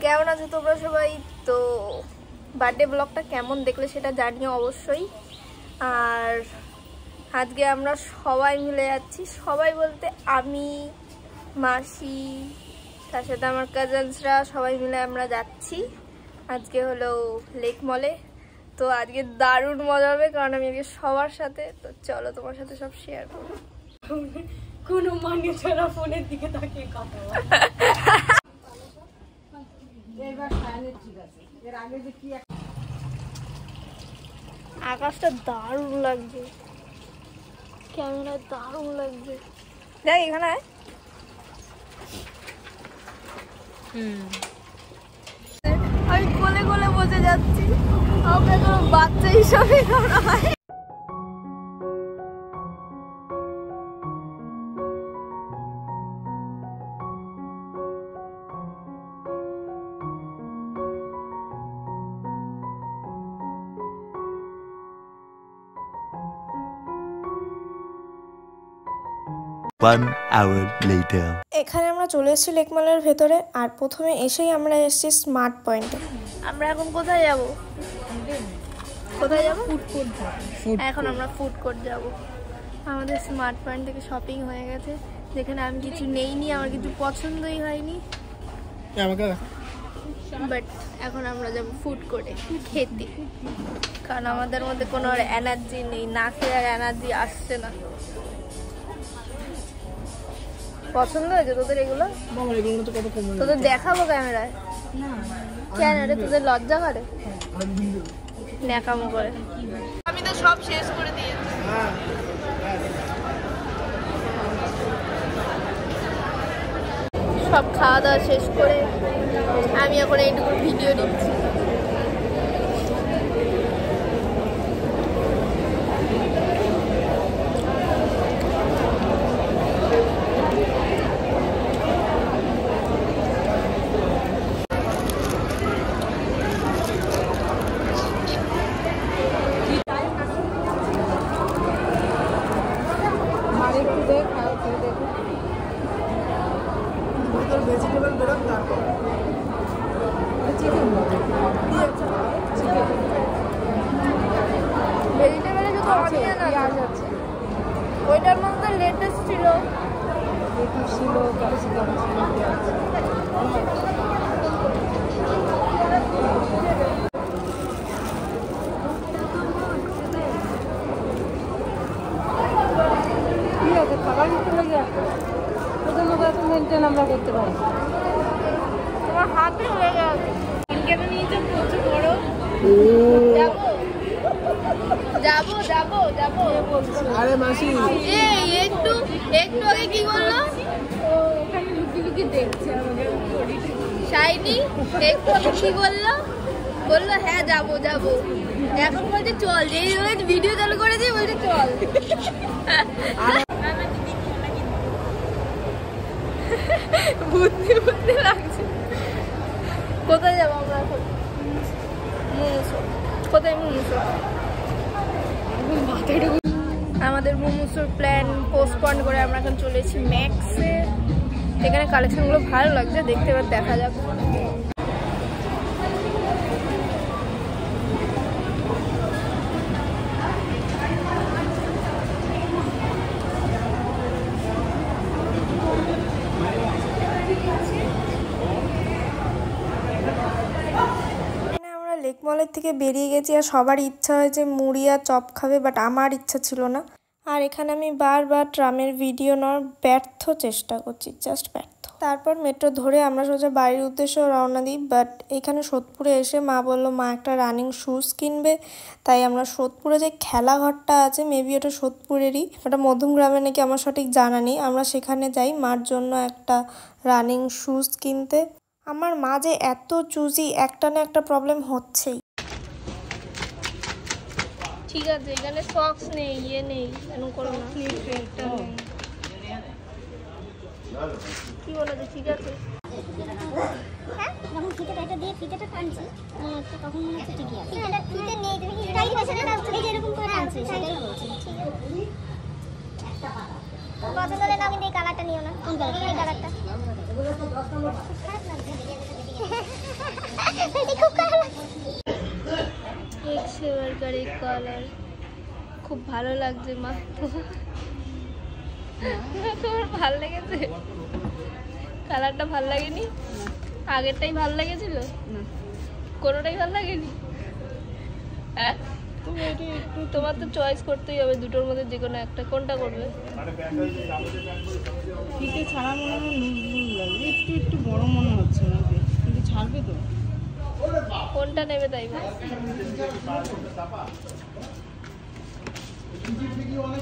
কেমন আছো তোমরা সবাই? তো বার্থডে ব্লগটা কেমন দেখলে সেটা জানিও অবশ্যই। আর আজকে আমরা সবাই মিলে যাচ্ছি, সবাই বলতে আমি, মাসি, তার সাথে আমার কাজিনসরা সবাই মিলে আমরা যাচ্ছি। আজকে হলো লেক মলে। তো আজকে দারুণ মজা হবে, কারণ আমি আজকে সবার সাথে। তো চলো তোমার সাথে সব শেয়ার করবো। কোনো মানে ছাড়া ফোনের দিকে তাকিয়ে কথা বলে। আকাশটা দারুণ লাগছে, ক্যামেরায় দারুণ লাগছে। দেখ এখানে আমি কোলে কোলে বসে যাচ্ছি। আমরা কোনো বাচ্চা হিসাবে করা হয়। 1 hour later. এখানে আমরা চলে এসেছি লেক মলের ভেতরে। আর প্রথমে এসেই আমরা এসেছি স্মার্ট পয়েন্টে। আমরা এখন কোথায় যাব? কোথায় যাব? এখন আমরা ফুড কোর্ট যাব। আমাদের স্মার্ট পয়েন্ট থেকে শপিং হয়ে গেছে, যেখানে আমি কিছু নেইনি, আমার কিছু পছন্দই হয়নি। বাট এখন আমরা যাব ফুড কোর্টে খেতে, কারণ আমাদের মধ্যে কোনো এনার্জি নেই, না খেয়ে আর এনার্জি আসছে না। পছন্দ হয়েছে তোদের এগুলো? তোদের দেখাবো ক্যামেরায়? কেন রে, তোদের লজ্জা করে? ন্যাকামো করে। আমি তো সব শেষ করে দিয়েছি। সব খাওয়া দাওয়া শেষ করে আমি এখন এইটুকু ভিডিও নিচ্ছি। ভেজিটেবলে শুধু অনিয়ন আছে, ওইটার মধ্যে লেটেস্ট ছিল। খাবার নিতে লাগে ওদের মতো এত মেনটেন আমরা করতে পারি। তোমার হাতে লেগে আছে। কেন নিয়েছো? প্রচুর বড়। যাবো যাবো যাবো যাবো। আরে মাসি একটু একটু আগে কি বললো? ওখানে লুকি লুকি দেখছে আমাদের শাইনি। একটু আগে কি বললো? বললো হ্যাঁ যাবো যাবো। এখন বলছে চল, এই ভিডিও চালু করেছি, বলছে চল। বুদ্ধি বুদ্ধি লাগছে। কোথায় যাবো আমরা এখন? মোমোসো। কোথায় মোমোসো? আমাদের মোমোসোর প্ল্যান পোস্টপন্ড করে আমরা এখন চলেছি ম্যাক্সে। এখানে কালেকশনগুলো ভালো লাগছে, দেখতে এবার দেখা যাক। লেক মলের থেকে বেরিয়ে গেছি, আর সবার ইচ্ছা হয়েছে মুড়ি আর চপ খাবে, বাট আমার ইচ্ছা ছিল না। আর এখানে আমি বারবার ট্রামের ভিডিও নেওয়ার ব্যর্থ চেষ্টা করছি, জাস্ট ব্যর্থ। তারপর মেট্রো ধরে আমরা সোজা বাড়ির উদ্দেশ্যে রওনা দিই। বাট এখানে সোদপুরে এসে মা বললো মা একটা রানিং শুজ কিনবে, তাই আমরা সোদপুরে যে খেলাঘরটা আছে, মেবি ওটা সোদপুরেরই, ওটা মধ্যমগ্রামে নাকি, আমার সঠিক জানা নেই। আমরা সেখানে যাই মার জন্য একটা রানিং শুজ কিনতে। আমার মা যে এত চুজি, একটা না একটা প্রবলেম হচ্ছেই। ঠিক আছে, এখানে সক্স নেই, ইয়ে নেই, এরকম করো না। কি বলেছে? ঠিক আছে। হ্যাঁ, যখন ফিতেটা এটা দিয়ে ফিতেটা টানছি, তখন মনে হচ্ছে ঠিকই আছে। ফিতে নেই, তুমি কি টাইট আছে না? এই যে এরকম করে টানছি, সেটাই বলছি। ঠিক আছে। পছন্দ হলে নাও, কিন্তু এই কালারটা নিও না। কোন কালার? এই কালারটা। খারাপ লাগছে। কালার খুব ভালো লাগছে মা। তোমার ভালো লেগেছে? কালারটা ভালো লাগেনি? আগেরটাই ভালো লেগেছিল? কোনোটাই ভালো লাগেনি? তোমার তো চয়েস করতেই হবে দুটোর মধ্যে যে কোনো একটা, কোনটা করবে? ফিতে ছাড়া মনে হয় লুজ লাগে, একটু একটু বড় মনে হচ্ছে আমাকে, কিন্তু ছাড়বে তো? কোনটা নেবে তাই?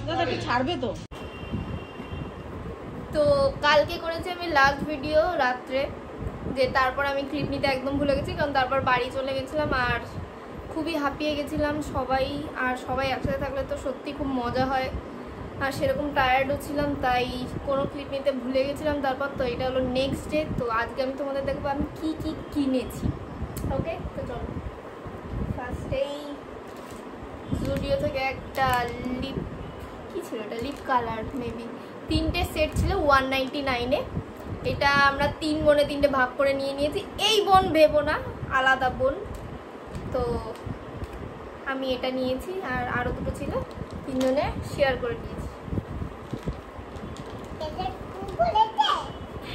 দাদা কি ছাড়বে তো? তো কালকে করেছি আমি লাস্ট ভিডিও রাত্রে, যে তারপর আমি ক্লিপ নিতে একদম ভুলে গেছি, কারণ তারপর বাড়ি চলে গেছিলাম আর খুবই হাঁপিয়ে গেছিলাম সবাই। আর সবাই একসাথে থাকলে তো সত্যি খুব মজা হয়, আর সেরকম টায়ার্ডও ছিলাম, তাই কোনো ক্লিপ নিতে ভুলে গেছিলাম। তারপর তো এটা হলো নেক্সট ডে, তো আজকে আমি তোমাদের দেখবো আমি কি কি কিনেছি। ওকে, তো চলো ফার্স্টেই জুডিও থেকে একটা লিপ, কি ছিল এটা, লিপ কালার মেবি, 3টে সেট ছিল 199-এ। এটা আমরা 3 বোনে 3টে ভাগ করে নিয়ে নিয়েছি। এই বোন ভেবো না, আলাদা বোন। তো আমি এটা নিয়েছি আর আরও দুটো ছিল, 3জনে শেয়ার করে নিয়েছি।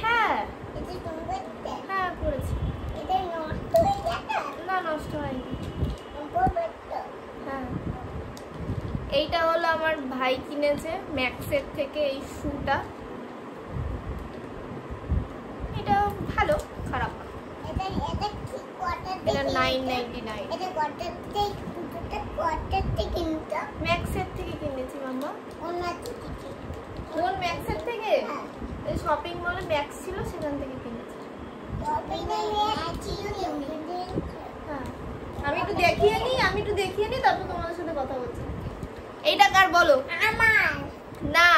হ্যাঁ হ্যাঁ করেছি। না নষ্ট হয়নি। হ্যাঁ, এইটা হলো আমার ভাই কিনেছে ম্যাক্সের থেকে এই শুটা। এটা ভালো, খারাপ না। এটা 999। ম্যাক্সের থেকে কিনেছি মাম্মা। কোন ম্যাক্সের থেকে? এই শপিং মলে ম্যাক্স ছিল, সেখান থেকে কিনেছি। হ্যাঁ, আমি একটু দেখিয়ে নিই তারপর তোমাদের সাথে কথা বলছি। এইটা কার বলো? আমার না,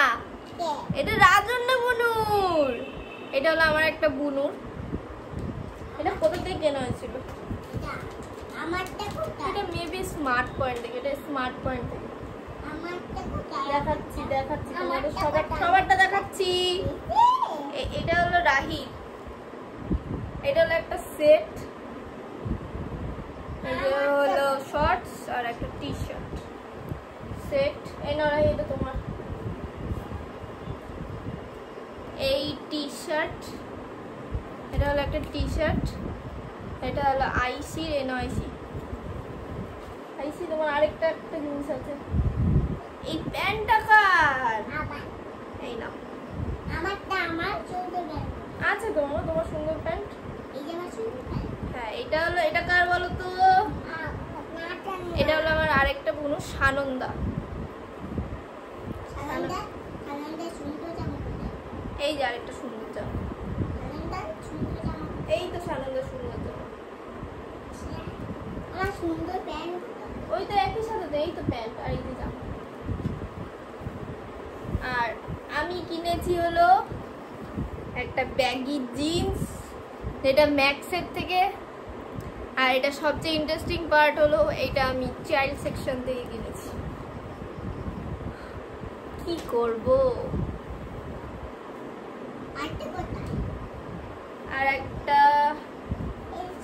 এটা রাজন্য বুনুর। এটা হলো আমার একটা বুনুর। এটা কোথা থেকে কেনা হয়েছিল? এটা মেবি স্মার্ট পয়েন্ট থেকে। এটা স্মার্ট পয়েন্ট থেকে। দেখাচ্ছি তোমাদের সবারটা দেখাচ্ছি। এটা হলো রাহি। এটা হলো একটা সেট। এটা হলো শর্টস আর একটা টি শার্ট সেট। এই না রাহি, এটা তোমার। এই টি শার্ট, এটা হলো একটা টি শার্ট। এটা হলো আইসি, এনআইসি আইসি। তোমার আরেকটা একটা জিনিস আছে। এই প্যান্টটা কার? এই না, আছে তোমার সুন্দর প্যান্ট। হ্যাঁ, এটা কার বলো তো? এটা হলো আমার আরেকটা বোন সানন্দা। এই যে আরেকটা সুন্দর জামা। এই তো সানন্দা সুন্দর জামা। ওই তো একই সাথে তো, এই তো প্যান্ট আর এই যে জামা। আর আমি কিনেছি হলো একটা ব্যাগি জিন্স, যেটা ম্যাক্সের থেকে। আর এটা সবচেয়ে ইন্টারেস্টিং পার্ট হলো এটা আমি চাইল্ড সেকশন থেকে কিনেছি। কি করব? আর একটা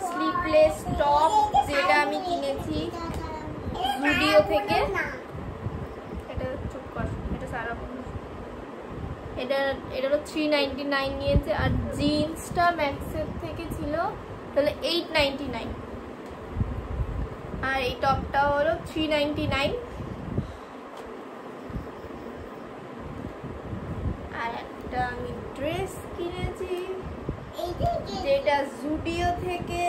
স্লিপলেস টপ, যেটা আমি কিনেছি জুডিও থেকে। এটা চুপ কর, এটা সারা এটা হলো 399 নিয়েছে। আর জিন্সটা ম্যাক্সের থেকে ছিল তাহলে 899। আর এই টপটা হলো 399। আর একটা আমি ড্রেস কিনেছি যেটা জুডিও থেকে।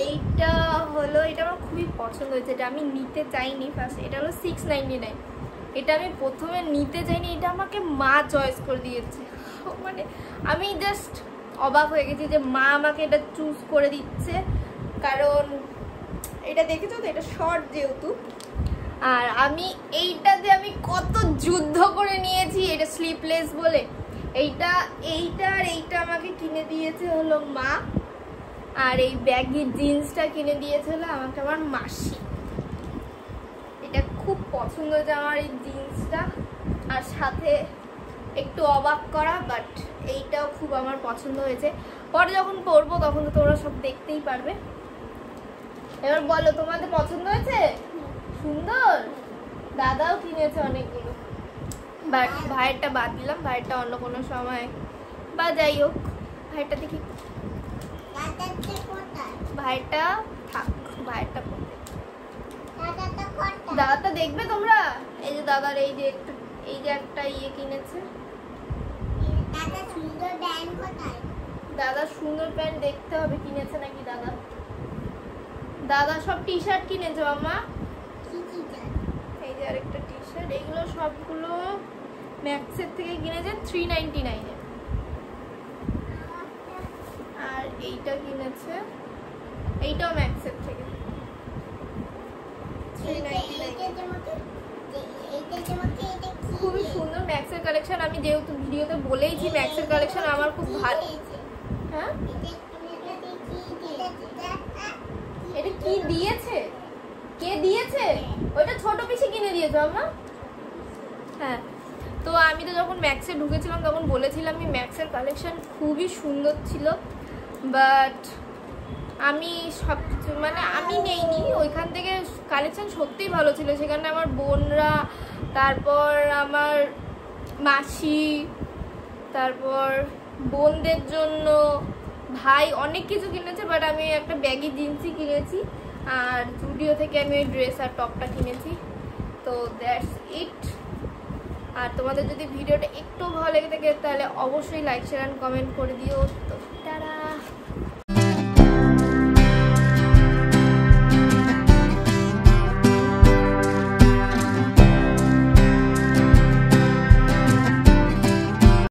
এইটা হলো, এটা আমার খুবই পছন্দ হয়েছে, এটা আমি নিতে চাইনি ফার্স্ট। এটা হলো 699। এটা আমি প্রথমে নিতে চাইনি, এটা আমাকে মা চয়েস করে দিয়েছে। মানে আমি জাস্ট অবাক হয়ে গেছি যে মা আমাকে এটা চুজ করে দিচ্ছে, কারণ এটা দেখেছো তো, এটা শর্ট যেহেতু। আর আমি এইটাতে আমি কত যুদ্ধ করে নিয়েছি, এটা স্লিপলেস বলে। এইটা আর এইটা আমাকে কিনে দিয়েছে হলো মা। আর এই ব্যাগি জিন্সটা কিনে দিয়েছে হলো আমাকে আমার মাসি। এটা খুব পছন্দ হয়েছে আমার এই জিন্সটা। আর সাথে একটু অবাক করা, বাট এইটাও খুব আমার পছন্দ হয়েছে। পরে যখন পরবো তখন তো তোমরা সব দেখতেই পারবে। এবার বলো তোমাদের পছন্দ হয়েছে? সুন্দর। দাদাও কিনেছে অনেকগুলো, বাট ভাইয়েরটা বাদ দিলাম, ভাইয়েরটা অন্য কোনো সময় বা যাই হোক। ভাইয়েরটা দেখি, ভাইয়েরটা থাক, ভাইয়েরটা পড়বে। দাদাটা দেখবে তোমরা? এই যে দাদার এই যে একটা ইয়ে কিনেছে। দাদা সুন্দর প্যান্ট দেখতে হবে কিনেছে নাকি দাদা। দাদা সব টি শার্ট কিনেছে মামা। এই যে আরেকটা টি শার্ট, এগুলো সবগুলো ম্যাক্সের থেকে কিনেছে 399 এ। আর এইটা কিনেছে, এইটাও ম্যাক্সের থেকে 399। খুবই সুন্দর ম্যাক্সের কালেকশন। আমি যেহেতু ভিডিওতে বলেইছি ম্যাক্সের কালেকশন আমার খুব ভালো। হ্যাঁ, এটা কি দিয়েছে, কে দিয়েছে? ওইটা ছোট পিসি কিনে দিয়েছে আমার। হ্যাঁ, তো আমি তো যখন ম্যাক্সে ঢুকেছিলাম তখন বলেছিলাম আমি ম্যাক্সের কালেকশন খুবই সুন্দর ছিল, বাট আমি সব কিছু মানে আমি নেইনি ওইখান থেকে। কালেকশন সত্যিই ভালো ছিল, সেখানে আমার বোনরা, তারপর আমার মাসি, তারপর বোনদের জন্য ভাই অনেক কিছু কিনেছে। বাট আমি একটা ব্যাগি জিন্সই কিনেছি, আর জুডিও থেকে আমি ওই ড্রেস আর টপটা কিনেছি। তো দ্যাটস ইট। আর তোমাদের যদি ভিডিওটা একটু ভালো লেগে থাকে তাহলে অবশ্যই লাইক শেয়ার অ্যান্ড কমেন্ট করে দিও। তো